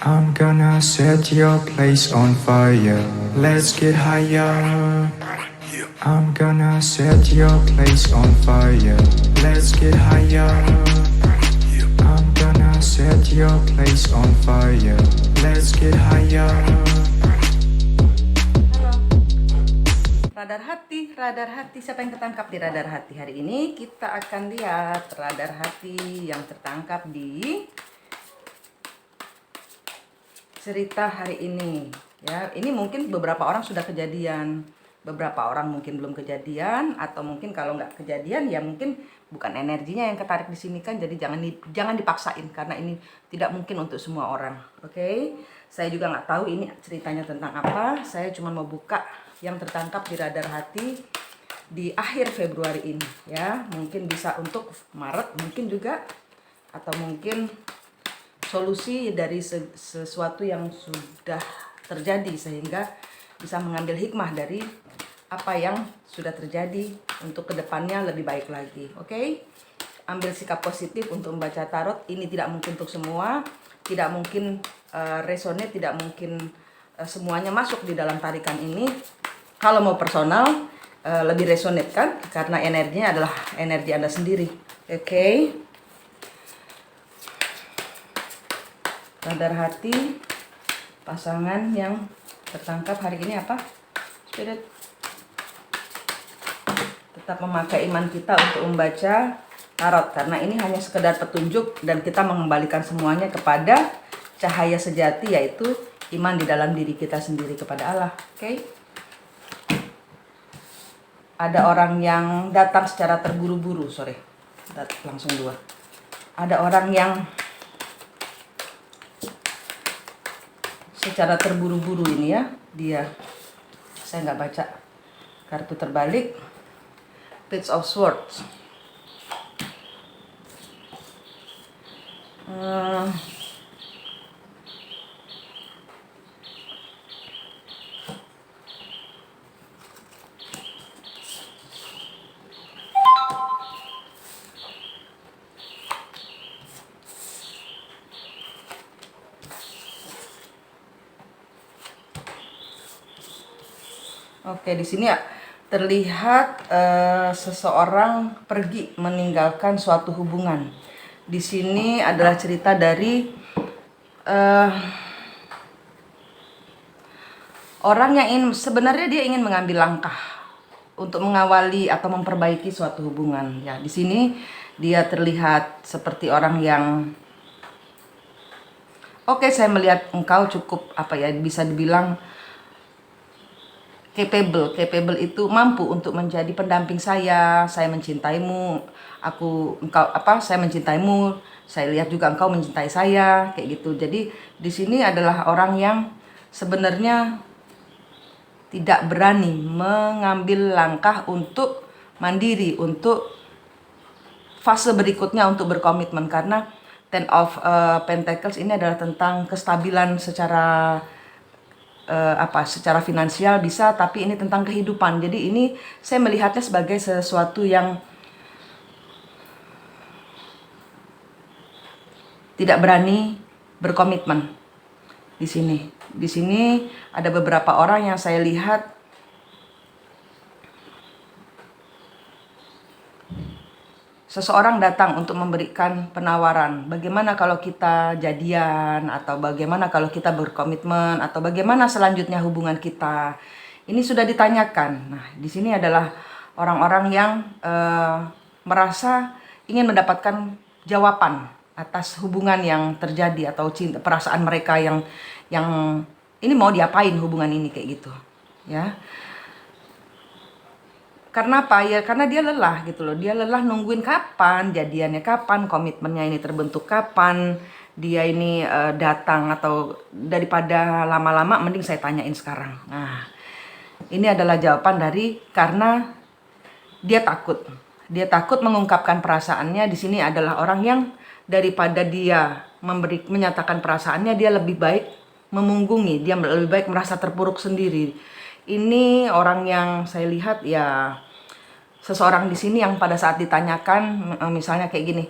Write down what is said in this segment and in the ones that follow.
I'm gonna set your place on fire. Let's get higher. I'm gonna set your place on fire. Let's get higher. I'm gonna set your place on fire. Let's get higher. Radar hati, siapa yang tertangkap di radar hati? Hari ini kita akan lihat radar hati yang tertangkap di cerita hari ini. Ya, ini mungkin beberapa orang sudah kejadian, beberapa orang mungkin belum kejadian, atau mungkin kalau nggak kejadian ya mungkin bukan energinya yang ketarik di sini kan. Jadi jangan dipaksain karena ini tidak mungkin untuk semua orang. Oke? Saya juga nggak tahu ini ceritanya tentang apa. Saya cuma mau buka yang tertangkap di radar hati di akhir Februari ini ya. Mungkin bisa untuk Maret mungkin juga, atau mungkin solusi dari sesuatu yang sudah terjadi sehingga bisa mengambil hikmah dari apa yang sudah terjadi untuk kedepannya lebih baik lagi. Oke? Ambil sikap positif untuk membaca tarot. Ini tidak mungkin untuk semua, tidak mungkin resonate, tidak mungkin semuanya masuk di dalam tarikan ini. Kalau mau personal lebih resonate kan, karena energinya adalah energi Anda sendiri. Oke? Radar hati pasangan yang tertangkap hari ini apa? Spirit. Tetap memakai iman kita untuk membaca tarot karena ini hanya sekedar petunjuk dan kita mengembalikan semuanya kepada cahaya sejati, yaitu iman di dalam diri kita sendiri kepada Allah. Oke? Ada orang yang datang secara terburu-buru, langsung dua. Ada orang yang secara terburu-buru ini ya, saya nggak baca kartu terbalik. Page of Swords. Oke, di sini ya terlihat seseorang pergi meninggalkan suatu hubungan. Di sini adalah cerita dari orang yang sebenarnya dia ingin mengambil langkah untuk mengawali atau memperbaiki suatu hubungan. Ya, di sini dia terlihat seperti orang yang saya melihat engkau cukup bisa dibilang capable itu mampu untuk menjadi pendamping saya mencintaimu, saya mencintaimu, saya lihat juga engkau mencintai saya, kayak gitu. Jadi di sini adalah orang yang sebenarnya tidak berani mengambil langkah untuk mandiri, untuk fase berikutnya untuk berkomitmen, karena Ten of Pentacles ini adalah tentang kestabilan secara secara finansial bisa, tapi ini tentang kehidupan. Jadi ini saya melihatnya sebagai sesuatu yang tidak berani berkomitmen di sini. Di sini ada beberapa orang yang saya lihat seseorang datang untuk memberikan penawaran. Bagaimana kalau kita jadian, atau bagaimana kalau kita berkomitmen, atau bagaimana selanjutnya hubungan kita. Ini sudah ditanyakan. Nah, di sini adalah orang-orang yang merasa ingin mendapatkan jawaban atas hubungan yang terjadi atau cinta, perasaan mereka yang ini mau diapain hubungan ini kayak gitu. Ya. Karena apa ya? Karena dia lelah gitu loh. Dia lelah nungguin kapan jadiannya, kapan komitmennya ini terbentuk, kapan dia ini datang, atau daripada lama-lama mending saya tanyain sekarang. Nah, ini adalah jawaban dari karena dia takut. Dia takut mengungkapkan perasaannya. Di sini adalah orang yang daripada dia menyatakan perasaannya, dia lebih baik memunggungi, dia lebih baik merasa terpuruk sendiri. Ini orang yang saya lihat ya, seseorang di sini yang pada saat ditanyakan misalnya kayak gini,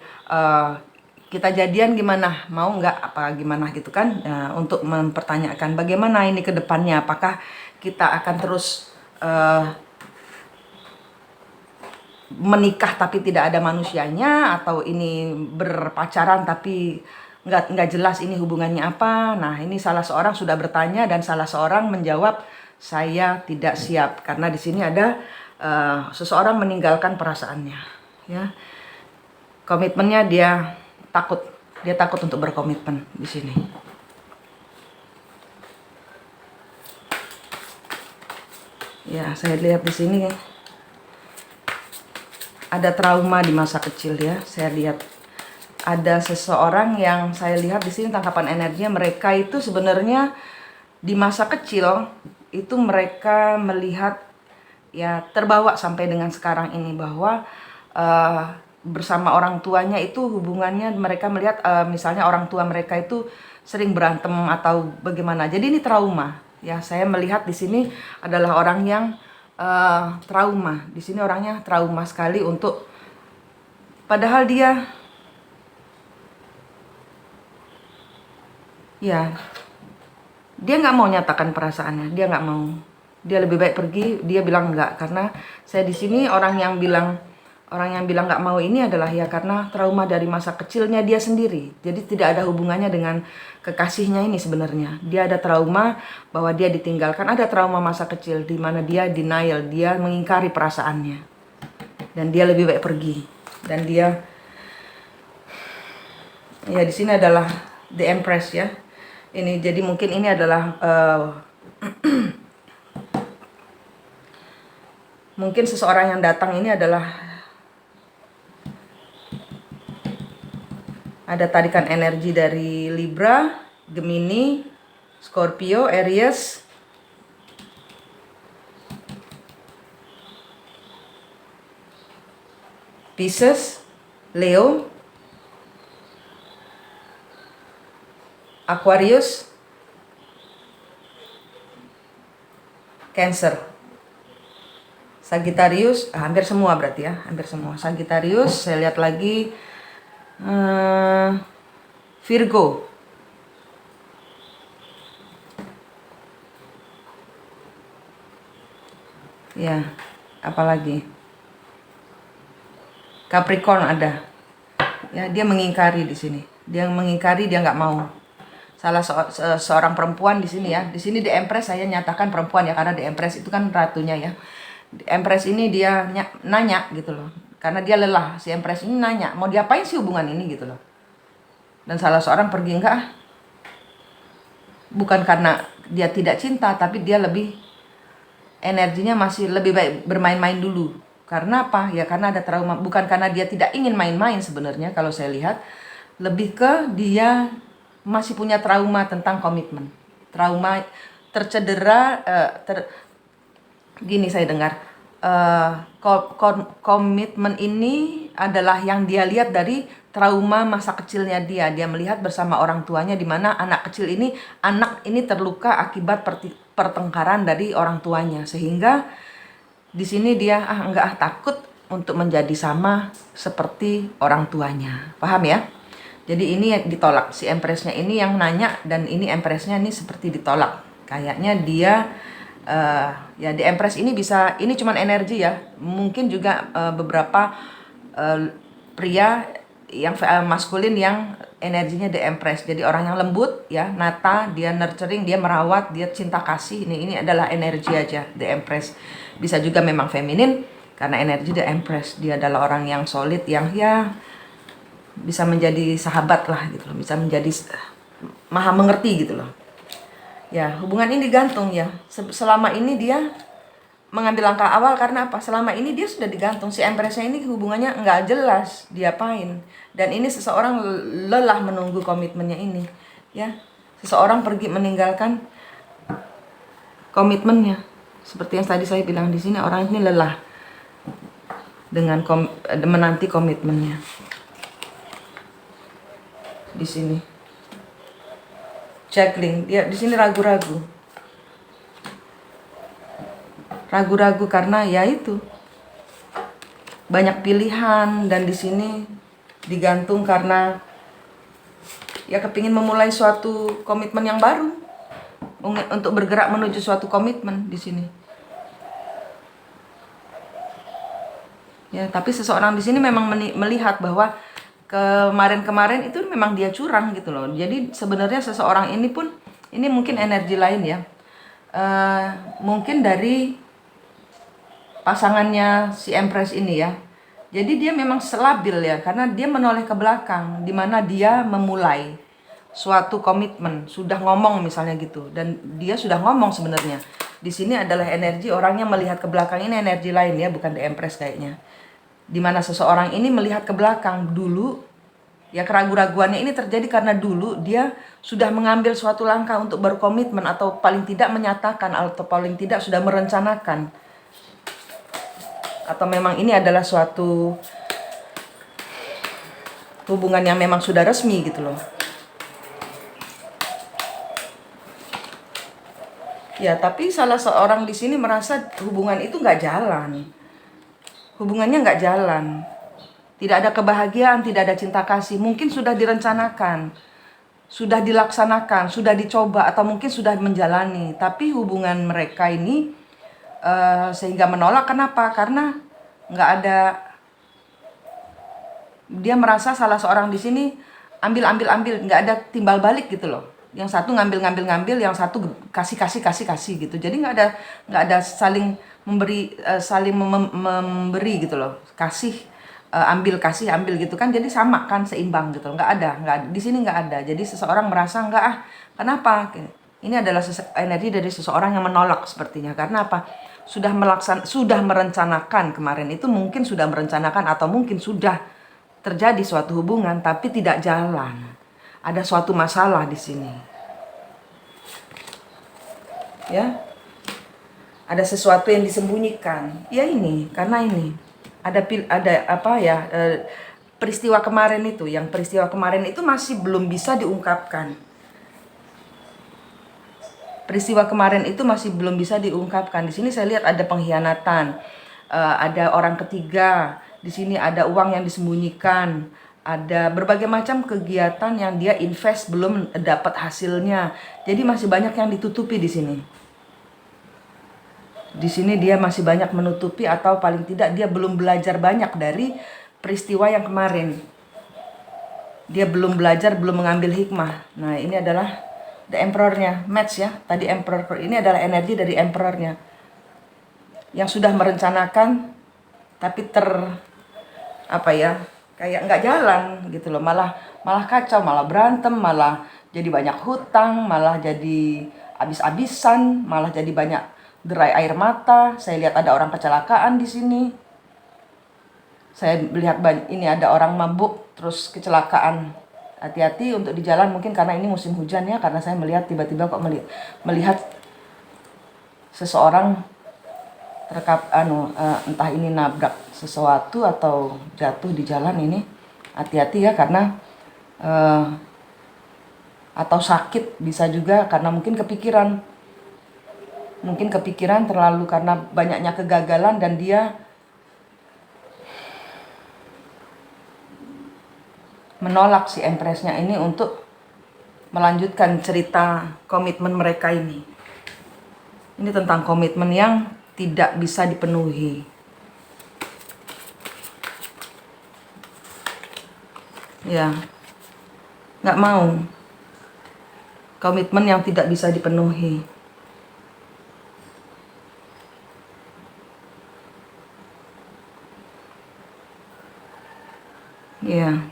kita jadian gimana, mau nggak apa gimana gitu kan. Nah, untuk mempertanyakan bagaimana ini ke depannya, apakah kita akan terus menikah tapi tidak ada manusianya, atau ini berpacaran tapi nggak jelas ini hubungannya apa. Nah, ini salah seorang sudah bertanya dan salah seorang menjawab saya tidak siap, karena di sini ada seseorang meninggalkan perasaannya, ya. Komitmennya dia takut untuk berkomitmen di sini. Ya, saya lihat di sini ada trauma di masa kecil, ya. Saya lihat ada seseorang yang saya lihat di sini tangkapan energinya, mereka itu sebenarnya di masa kecil itu mereka melihat, ya, terbawa sampai dengan sekarang ini, bahwa bersama orang tuanya itu hubungannya, mereka melihat misalnya orang tua mereka itu sering berantem atau bagaimana. Jadi ini trauma, ya. Saya melihat di sini adalah orang yang trauma. Di sini orangnya trauma sekali, untuk padahal dia, ya, dia nggak mau nyatakan perasaannya, dia nggak mau, dia lebih baik pergi. Dia bilang enggak, karena saya di sini orang yang bilang nggak mau ini adalah ya karena trauma dari masa kecilnya dia sendiri. Jadi tidak ada hubungannya dengan kekasihnya ini sebenarnya. Dia ada trauma bahwa dia ditinggalkan, ada trauma masa kecil di mana dia denial, dia mengingkari perasaannya, dan dia lebih baik pergi. Dan dia, ya, di sini adalah The Empress, ya. Ini jadi mungkin ini adalah mungkin seseorang yang datang ini adalah ada tarikan energi dari Libra, Gemini, Scorpio, Aries, Pisces, Leo, Aquarius, Cancer, Sagittarius. Hampir semua berarti, ya, hampir semua. Sagittarius, saya lihat lagi Virgo, ya, apalagi Capricorn ada, ya. Dia mengingkari di sini, dia mengingkari, dia nggak mau. Seorang perempuan di sini, ya. Di sini The Empress saya nyatakan perempuan, ya, karena The Empress itu kan ratunya, ya. The Empress ini dia nanya gitu loh, karena dia lelah. Si Empress ini nanya, mau diapain sih hubungan ini gitu loh. Dan salah seorang pergi, enggak, bukan karena dia tidak cinta, tapi dia lebih, energinya masih lebih baik bermain-main dulu. Karena apa? Ya karena ada trauma. Bukan karena dia tidak ingin main-main sebenarnya, kalau saya lihat lebih ke dia masih punya trauma tentang komitmen. Trauma tercedera, gini saya dengar, komitmen ini adalah yang dia lihat dari trauma masa kecilnya dia. Dia melihat bersama orang tuanya, di mana anak ini terluka akibat pertengkaran dari orang tuanya, sehingga di sini dia takut untuk menjadi sama seperti orang tuanya. Paham, ya? Jadi ini ditolak. Si Empressnya ini yang nanya, dan ini Empressnya ini seperti ditolak. Kayaknya dia ya, di Empress ini bisa, ini cuman energi, ya. Mungkin juga beberapa pria yang maskulin yang energinya The Empress. Jadi orang yang lembut, ya, nata, dia nurturing, dia merawat, dia cinta kasih. Ini adalah energi aja The Empress. Bisa juga memang feminin, karena energi The Empress. Dia adalah orang yang solid, yang, ya, bisa menjadi sahabat lah gitu loh, bisa menjadi maha mengerti gitu loh. Ya, hubungan ini digantung, ya. Selama ini dia mengambil langkah awal karena apa? Selama ini dia sudah digantung. Si Empressnya ini hubungannya nggak jelas diapain. Dan ini seseorang lelah menunggu komitmennya ini, ya. Seseorang pergi meninggalkan komitmennya. Seperti yang tadi saya bilang, di sini orang ini lelah dengan menanti komitmennya. Di sini juggling, dia di sini ragu-ragu karena, ya, itu banyak pilihan. Dan di sini digantung karena ya kepingin memulai suatu komitmen yang baru, untuk bergerak menuju suatu komitmen di sini. Ya, tapi seseorang di sini memang melihat bahwa kemarin-kemarin itu memang dia curang gitu loh. Jadi sebenarnya seseorang ini pun, ini mungkin energi lain ya, mungkin dari pasangannya si Empress ini ya. Jadi dia memang stabil ya, karena dia menoleh ke belakang, di mana dia memulai suatu komitmen, sudah ngomong misalnya gitu, dan dia sudah ngomong sebenarnya. Di sini adalah energi orangnya melihat ke belakang, ini energi lain ya, bukan The Empress kayaknya. Dimana seseorang ini melihat ke belakang dulu, ya keraguan-raguannya ini terjadi karena dulu dia sudah mengambil suatu langkah untuk berkomitmen, atau paling tidak menyatakan, atau paling tidak sudah merencanakan. Atau memang ini adalah suatu hubungan yang memang sudah resmi gitu loh. Ya, tapi salah seorang di sini merasa hubungan itu nggak jalan. Hubungannya nggak jalan. Tidak ada kebahagiaan, tidak ada cinta kasih. Mungkin sudah direncanakan, sudah dilaksanakan, sudah dicoba, atau mungkin sudah menjalani. Tapi hubungan mereka ini sehingga menolak. Kenapa? Karena nggak ada. Dia merasa salah seorang di sini ambil, nggak ada timbal balik gitu loh. Yang satu ngambil, yang satu kasih gitu. Jadi nggak ada saling memberi, memberi gitu loh. Kasih, kasih ambil gitu kan, jadi sama kan, seimbang gitu. Nggak ada di sini, nggak ada. Jadi seseorang merasa nggak, kenapa? Ini adalah energi dari seseorang yang menolak sepertinya. Karena apa? Sudah merencanakan kemarin itu, mungkin sudah merencanakan, atau mungkin sudah terjadi suatu hubungan tapi tidak jalan. Ada suatu masalah di sini. Ya. Ada sesuatu yang disembunyikan. Ya ini, karena ini ada apa ya, peristiwa kemarin itu, masih belum bisa diungkapkan. Peristiwa kemarin itu masih belum bisa diungkapkan. Di sini saya lihat ada pengkhianatan, ada orang ketiga. Di sini ada uang yang disembunyikan, ada berbagai macam kegiatan yang dia invest belum dapat hasilnya. Jadi masih banyak yang ditutupi di sini. Di sini dia masih banyak menutupi, atau paling tidak dia belum belajar banyak dari peristiwa yang kemarin. Dia belum belajar, belum mengambil hikmah. Nah, ini adalah The Emperor-nya, match ya. Tadi Emperor, ini adalah energi dari Emperor-nya. Yang sudah merencanakan tapi kayak nggak jalan gitu loh, malah kacau, malah berantem, malah jadi banyak hutang, malah jadi habis-habisan, malah jadi banyak derai air mata. Saya lihat ada orang kecelakaan di sini. Saya melihat ini ada orang mabuk terus kecelakaan. Hati-hati untuk di jalan, mungkin karena ini musim hujan ya, karena saya melihat tiba-tiba kok melihat seseorang entah ini nabrak sesuatu atau jatuh di jalan ini. Hati-hati ya, karena atau sakit bisa juga, karena mungkin kepikiran terlalu, karena banyaknya kegagalan, dan dia menolak si Empress-nya ini untuk melanjutkan cerita komitmen mereka ini. Ini tentang komitmen yang tidak bisa dipenuhi. Ya, nggak mau. Komitmen yang tidak bisa dipenuhi. Ya.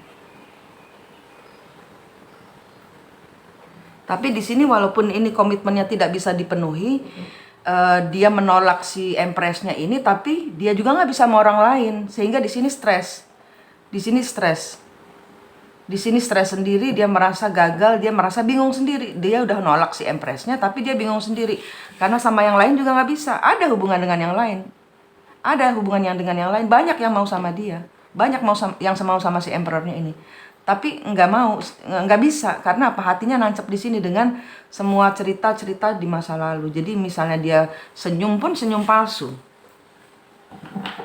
Tapi di sini walaupun ini komitmennya tidak bisa dipenuhi, dia menolak si Empress-nya ini, tapi dia juga nggak bisa sama orang lain, sehingga di sini stres. Di sini stres sendiri, dia merasa gagal, dia merasa bingung sendiri. Dia udah nolak si Empress-nya, tapi dia bingung sendiri karena sama yang lain juga nggak bisa. Ada hubungan dengan yang lain, banyak yang mau sama dia, banyak yang mau sama si Emperor-nya ini. Tapi nggak bisa, karena apa? Hatinya nancep di sini dengan semua cerita-cerita di masa lalu. Jadi misalnya dia senyum pun senyum palsu,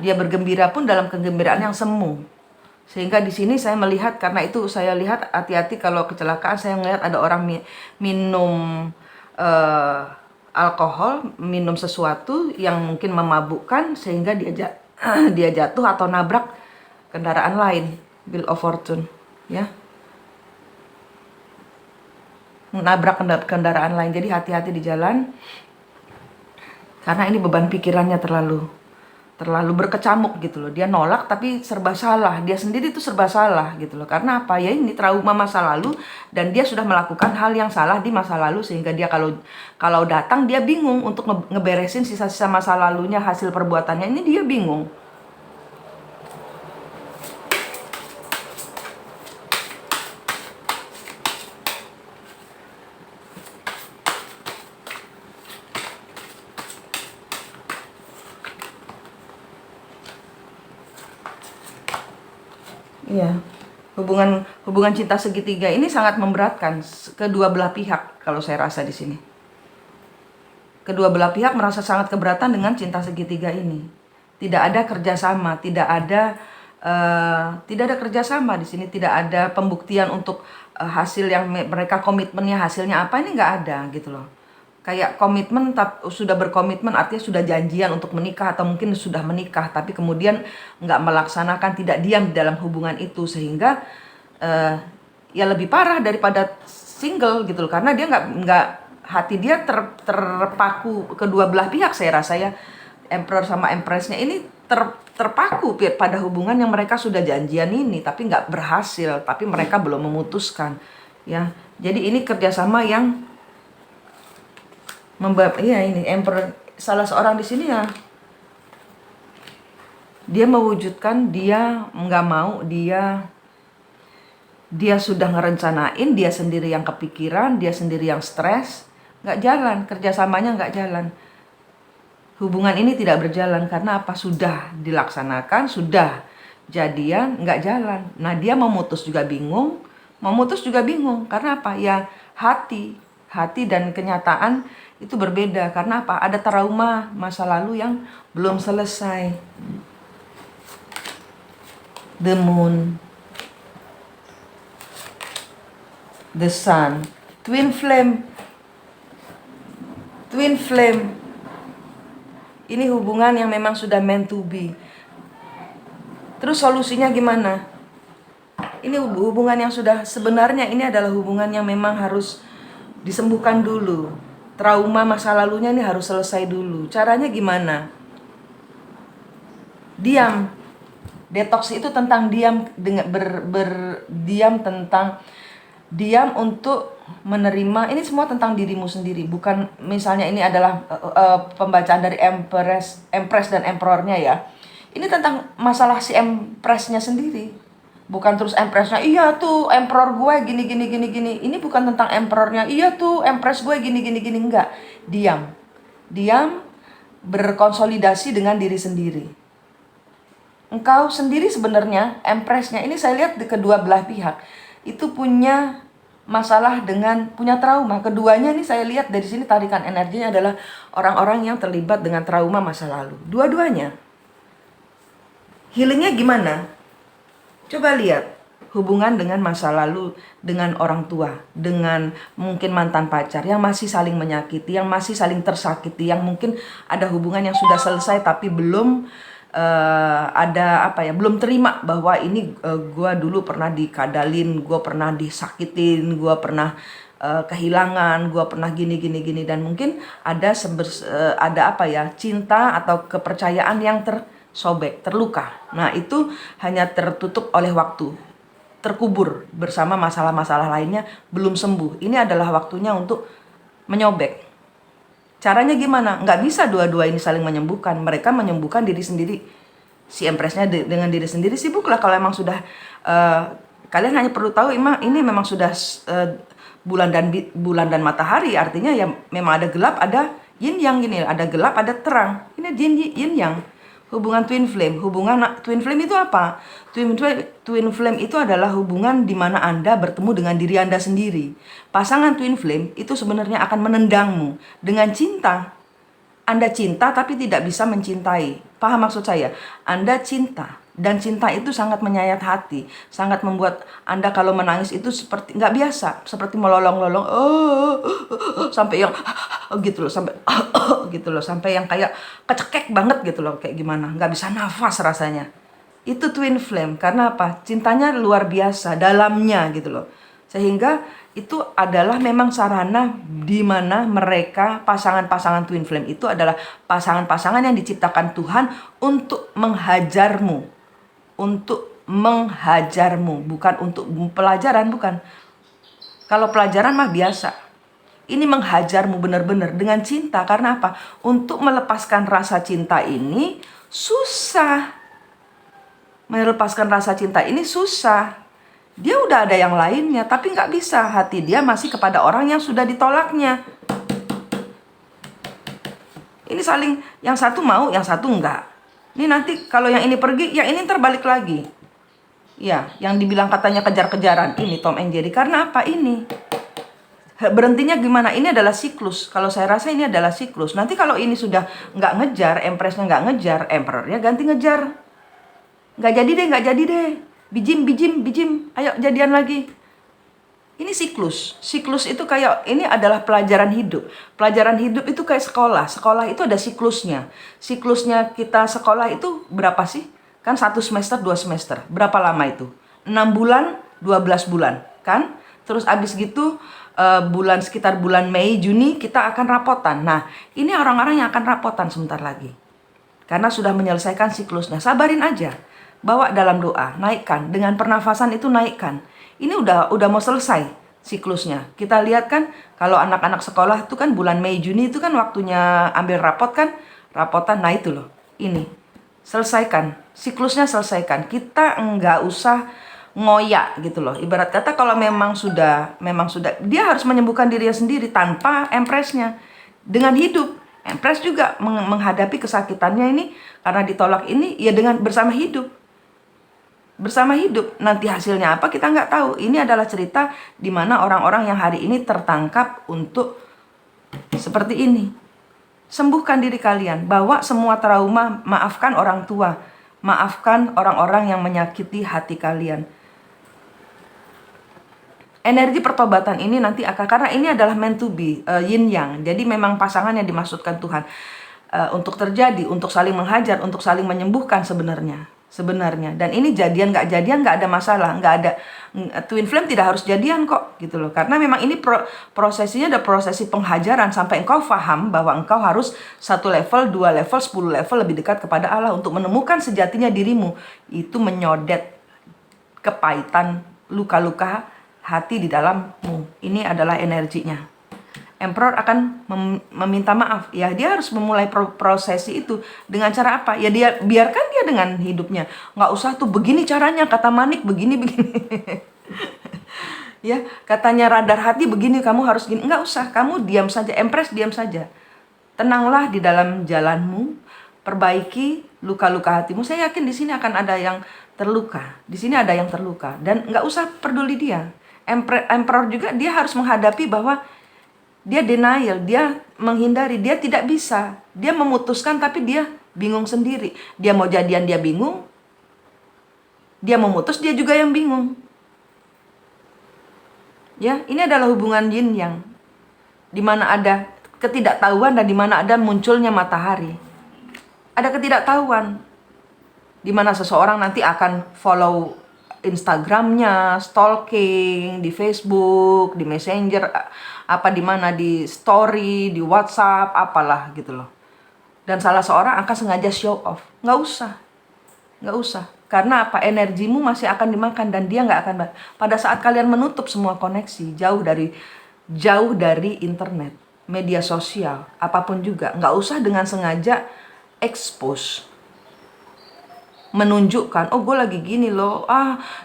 dia bergembira pun dalam kegembiraan yang semu. Sehingga di sini saya melihat, karena itu saya lihat hati-hati kalau kecelakaan. Saya melihat ada orang minum alkohol, minum sesuatu yang mungkin memabukkan sehingga dia dia jatuh atau nabrak kendaraan lain, Wheel of Fortune, ya, nabrak kendaraan lain. Jadi hati-hati di jalan, karena ini beban pikirannya terlalu berkecamuk gitu loh. Dia nolak tapi serba salah, dia sendiri itu serba salah gitu loh. Karena apa ya, ini trauma masa lalu, dan dia sudah melakukan hal yang salah di masa lalu, sehingga dia kalau datang dia bingung untuk ngeberesin sisa-sisa masa lalunya, hasil perbuatannya ini dia bingung. Iya, hubungan cinta segitiga ini sangat memberatkan kedua belah pihak kalau saya rasa di sini. Kedua belah pihak merasa sangat keberatan dengan cinta segitiga ini. Tidak ada kerjasama, tidak ada kerjasama di sini, tidak ada pembuktian untuk hasil yang mereka komitmennya, hasilnya apa, ini nggak ada gitu loh. Kayak komitmen, sudah berkomitmen artinya sudah janjian untuk menikah atau mungkin sudah menikah, tapi kemudian nggak melaksanakan, tidak diam di dalam hubungan itu, sehingga ya lebih parah daripada single gitu loh. Karena dia nggak hati dia terpaku kedua belah pihak. Saya rasa ya, Emperor sama Empressnya ini terpaku pada hubungan yang mereka sudah janjian ini, tapi nggak berhasil, tapi mereka belum memutuskan, ya. Jadi ini kerjasama yang iya, ini Emperor, salah seorang di sini ya, dia mewujudkan, dia nggak mau, dia sudah ngerencanain, dia sendiri yang kepikiran, dia sendiri yang stres, nggak jalan, kerjasamanya nggak jalan. Hubungan ini tidak berjalan karena apa? Sudah dilaksanakan, sudah jadian, nggak jalan. Nah, dia memutus juga bingung, karena apa? Ya hati dan kenyataan itu berbeda. Karena apa? Ada trauma masa lalu yang belum selesai. The Moon, The Sun, Twin Flame. Ini hubungan yang memang sudah meant to be. Terus solusinya gimana? Ini hubungan yang sudah, sebenarnya ini adalah hubungan yang memang harus disembuhkan dulu. Trauma masa lalunya ini harus selesai dulu. Caranya gimana? Diam. Detox itu tentang diam, diam untuk menerima. Ini semua tentang dirimu sendiri. Bukan misalnya ini adalah pembacaan dari Empress dan Emperornya ya. Ini tentang masalah si Empressnya sendiri. Bukan terus Empressnya, iya tuh Emperor gue gini. Ini bukan tentang Emperornya, iya tuh Empress gue gini. Enggak. Diam, berkonsolidasi dengan diri sendiri. Engkau sendiri sebenarnya, Empressnya ini saya lihat di kedua belah pihak itu punya masalah punya trauma. Keduanya ini saya lihat dari sini tarikan energinya adalah orang-orang yang terlibat dengan trauma masa lalu. Dua-duanya. Healingnya gimana? Coba lihat hubungan dengan masa lalu, dengan orang tua, dengan mungkin mantan pacar yang masih saling menyakiti, yang masih saling tersakiti, yang mungkin ada hubungan yang sudah selesai tapi belum belum terima bahwa ini gue dulu pernah dikadalin, gue pernah disakitin, gue pernah kehilangan, gue pernah gini, dan mungkin ada cinta atau kepercayaan yang tersobek, terluka. Nah, itu hanya tertutup oleh waktu, terkubur bersama masalah-masalah lainnya, belum sembuh. Ini adalah waktunya untuk menyobek. Caranya gimana? Nggak bisa dua-dua ini saling menyembuhkan. Mereka menyembuhkan diri sendiri. Si Empressnya dengan diri sendiri sibuklah. Kalau emang sudah kalian hanya perlu tahu ini memang sudah bulan dan matahari, artinya ya memang ada gelap, ada yin yang, gini, ada gelap, ada terang. Ini yin yang. Hubungan twin flame. Hubungan twin flame itu apa? Twin flame itu adalah hubungan di mana Anda bertemu dengan diri Anda sendiri. Pasangan twin flame itu sebenarnya akan menendangmu dengan cinta. Anda cinta tapi tidak bisa mencintai. Paham maksud saya? Anda cinta Dan cinta itu sangat menyayat hati, sangat membuat Anda kalau menangis itu seperti nggak biasa, seperti melolong-lolong, sampai yang gitu loh, sampai gitu loh, sampai yang kayak kecekek banget gitu loh, kayak gimana, nggak bisa nafas rasanya. Itu twin flame, karena apa? Cintanya luar biasa, dalamnya gitu loh. Sehingga itu adalah memang sarana di mana mereka, pasangan-pasangan twin flame itu adalah pasangan-pasangan yang diciptakan Tuhan untuk menghajarmu, bukan untuk pelajaran, bukan. Kalau pelajaran mah biasa. Ini menghajarmu benar-benar dengan cinta. Karena apa? Untuk melepaskan rasa cinta ini susah. Melepaskan rasa cinta ini susah. Dia udah ada yang lainnya, tapi nggak bisa. Hati dia masih kepada orang yang sudah ditolaknya. Ini saling, yang satu mau, yang satu enggak. Ini nanti kalau yang ini pergi, yang ini terbalik lagi. Ya, yang dibilang katanya kejar-kejaran, ini Tom and Jerry. Karena apa ini? Berhentinya gimana? Ini adalah siklus. Kalau saya rasa ini adalah siklus. Nanti kalau ini sudah nggak ngejar, Empressnya nggak ngejar, Emperornya ganti ngejar. Nggak jadi deh. Bijim. Ayo jadian lagi. Ini siklus. Siklus itu kayak, ini adalah pelajaran hidup. Pelajaran hidup itu kayak sekolah. Sekolah itu ada siklusnya. Siklusnya kita sekolah itu berapa sih? Kan 1 semester, 2 semester. Berapa lama itu? 6 bulan, 12 bulan. Kan? Terus abis gitu, sekitar bulan Mei, Juni, kita akan rapotan. Nah, ini orang-orang yang akan rapotan sebentar lagi. Karena sudah menyelesaikan siklusnya. Sabarin aja. Bawa dalam doa, naikkan. Dengan pernafasan itu naikkan. Ini udah mau selesai siklusnya. Kita lihat kan, kalau anak-anak sekolah itu kan bulan Mei, Juni itu kan waktunya ambil rapot kan, rapotan. Nah itu loh, ini selesaikan, siklusnya selesaikan. Kita nggak usah ngoyak gitu loh. Ibarat kata kalau memang sudah, dia harus menyembuhkan dirinya sendiri tanpa Empressnya. Dengan hidup, Empress juga menghadapi kesakitannya ini karena ditolak ini ya dengan bersama hidup. Nanti hasilnya apa kita nggak tahu. Ini adalah cerita di mana orang-orang yang hari ini tertangkap untuk seperti ini. Sembuhkan diri kalian, bawa semua trauma, maafkan orang tua, maafkan orang-orang yang menyakiti hati kalian. Energi pertobatan ini nanti akan, karena ini adalah meant to be, yin yang. Jadi memang pasangan yang dimaksudkan Tuhan untuk terjadi, untuk saling menghajar, untuk saling menyembuhkan sebenarnya. Dan ini jadian nggak ada masalah, nggak ada, twin flame tidak harus jadian kok gitu loh. Karena memang ini prosesinya ada prosesi penghajaran sampai engkau paham bahwa engkau harus 1 level, 2 level, 10 level lebih dekat kepada Allah untuk menemukan sejatinya dirimu. Itu menyodet kepahitan, luka-luka hati di dalammu. Ini adalah energinya. Emperor akan meminta maaf. Ya, dia harus memulai prosesi itu dengan cara apa? Ya dia biarkan dia dengan hidupnya. Nggak usah tuh begini caranya, kata Manik begini. Ya, katanya radar hati begini, kamu harus gini. Nggak usah, kamu diam saja. Empress diam saja. Tenanglah di dalam jalanmu. Perbaiki luka-luka hatimu. Saya yakin di sini akan ada yang terluka. Di sini ada yang terluka. Dan nggak usah peduli dia. Emperor juga dia harus menghadapi bahwa dia denial, dia menghindari, dia tidak bisa. Dia memutuskan tapi dia bingung sendiri. Dia mau jadian dia bingung. Dia memutus dia juga yang bingung. Ya, ini adalah hubungan yin yang. Di mana ada ketidaktahuan dan di mana ada munculnya matahari. Ada ketidaktahuan. Di mana seseorang nanti akan follow Instagramnya, stalking di Facebook, di Messenger, di mana di story, di WhatsApp, apalah gitu loh. Dan salah seorang akan sengaja show off. Nggak usah. Karena apa? Energimu masih akan dimakan dan dia nggak akan. Pada saat kalian menutup semua koneksi, jauh dari internet, media sosial, apapun juga, nggak usah dengan sengaja expose. Menunjukkan, gue lagi gini loh,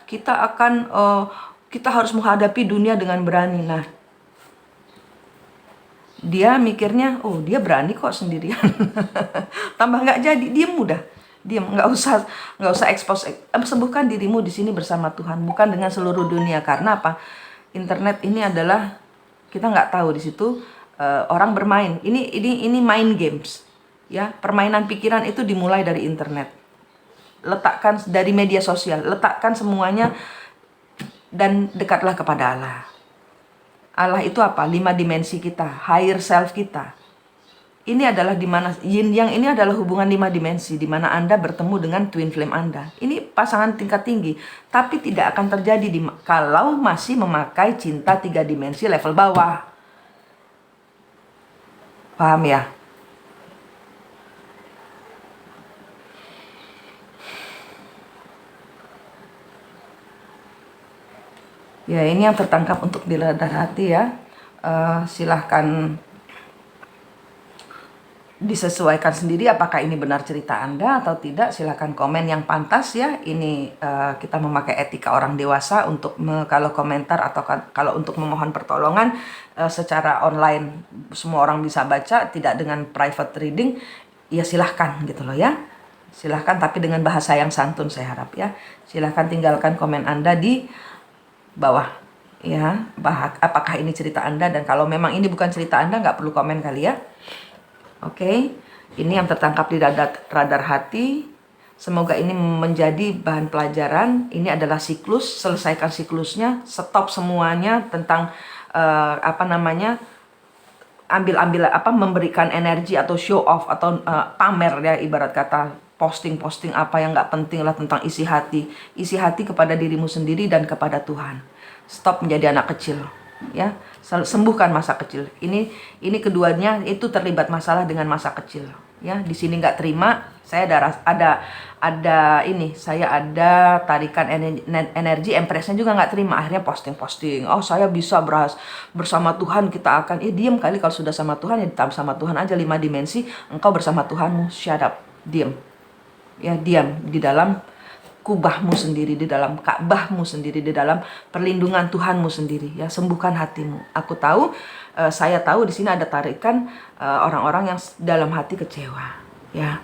kita harus menghadapi dunia dengan berani. Nah, dia mikirnya, dia berani kok sendirian. Tambah nggak jadi, diem, nggak usah expose. Sembuhkan dirimu di sini bersama Tuhan, bukan dengan seluruh dunia. Karena apa? Internet ini adalah, kita nggak tahu di situ orang bermain. Ini mind games, ya. Permainan pikiran itu dimulai dari internet. letakkan dari media sosial, letakkan semuanya dan dekatlah kepada Allah. Allah itu apa? 5 dimensi kita, higher self kita. Ini adalah di mana yin yang ini adalah hubungan 5 dimensi, di mana Anda bertemu dengan twin flame Anda. Ini pasangan tingkat tinggi, tapi tidak akan terjadi kalau masih memakai cinta 3 dimensi level bawah. Paham ya? Ya, ini yang tertangkap untuk di radar hati ya. Silahkan disesuaikan sendiri apakah ini benar cerita Anda atau tidak. Silahkan komen yang pantas ya. Ini kita memakai etika orang dewasa untuk kalau komentar atau kalau untuk memohon pertolongan secara online. Semua orang bisa baca, tidak dengan private reading. Ya silahkan gitu loh ya. Silahkan, tapi dengan bahasa yang santun saya harap ya. Silahkan tinggalkan komen Anda di bawah ya, apakah ini cerita Anda, dan kalau memang ini bukan cerita Anda nggak perlu komen kali ya. Oke, ini yang tertangkap di radar hati. Semoga ini menjadi bahan pelajaran. Ini adalah siklus, selesaikan siklusnya, stop semuanya tentang ambil memberikan energi atau show off atau pamer ya, ibarat kata posting apa yang nggak penting lah tentang isi hati kepada dirimu sendiri dan kepada Tuhan. Stop menjadi anak kecil ya, sembuhkan masa kecil. Ini keduanya itu terlibat masalah dengan masa kecil ya. Di sini nggak terima, saya ada tarikan energi, empresnya juga nggak terima, akhirnya posting oh saya bisa bersama Tuhan, kita akan diam kali kalau sudah sama Tuhan ya, sama Tuhan aja 5 dimensi, engkau bersama Tuhanmu, shut up, diam ya, diam di dalam kubahmu sendiri, di dalam Ka'bahmu sendiri, di dalam perlindungan Tuhanmu sendiri ya. Sembuhkan hatimu. Aku tahu, saya tahu di sini ada tarikan orang-orang yang dalam hati kecewa ya.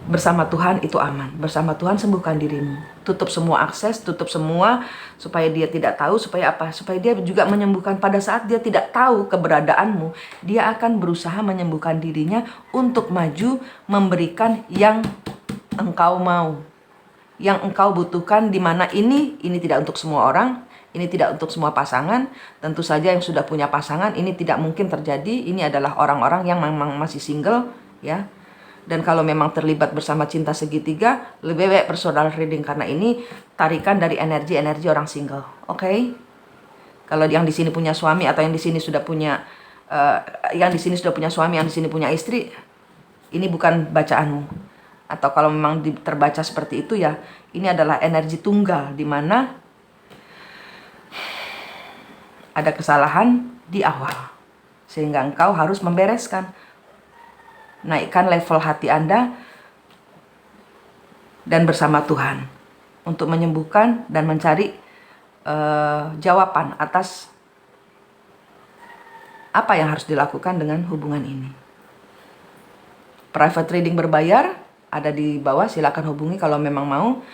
Bersama Tuhan itu aman, bersama Tuhan sembuhkan dirimu, tutup semua akses, tutup semua supaya dia tidak tahu, supaya apa? Supaya dia juga menyembuhkan. Pada saat dia tidak tahu keberadaanmu, dia akan berusaha menyembuhkan dirinya untuk maju memberikan yang engkau mau, yang engkau butuhkan, di mana ini tidak untuk semua orang, ini tidak untuk semua pasangan. Tentu saja yang sudah punya pasangan ini tidak mungkin terjadi. Ini adalah orang-orang yang memang masih single ya. Dan kalau memang terlibat bersama cinta segitiga, lebih baik personal reading, karena ini tarikan dari energi orang single. Oke? Kalau yang di sini punya suami atau yang di sini sudah punya suami, yang di sini punya istri, ini bukan bacaanmu. Atau kalau memang terbaca seperti itu ya, ini adalah energi tunggal, di mana ada kesalahan di awal sehingga engkau harus membereskan. Naikkan level hati Anda dan bersama Tuhan untuk menyembuhkan dan mencari jawaban atas apa yang harus dilakukan dengan hubungan ini. Private reading berbayar ada di bawah, silakan hubungi kalau memang mau.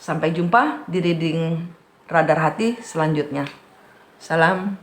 Sampai jumpa di reading radar hati selanjutnya. Salam.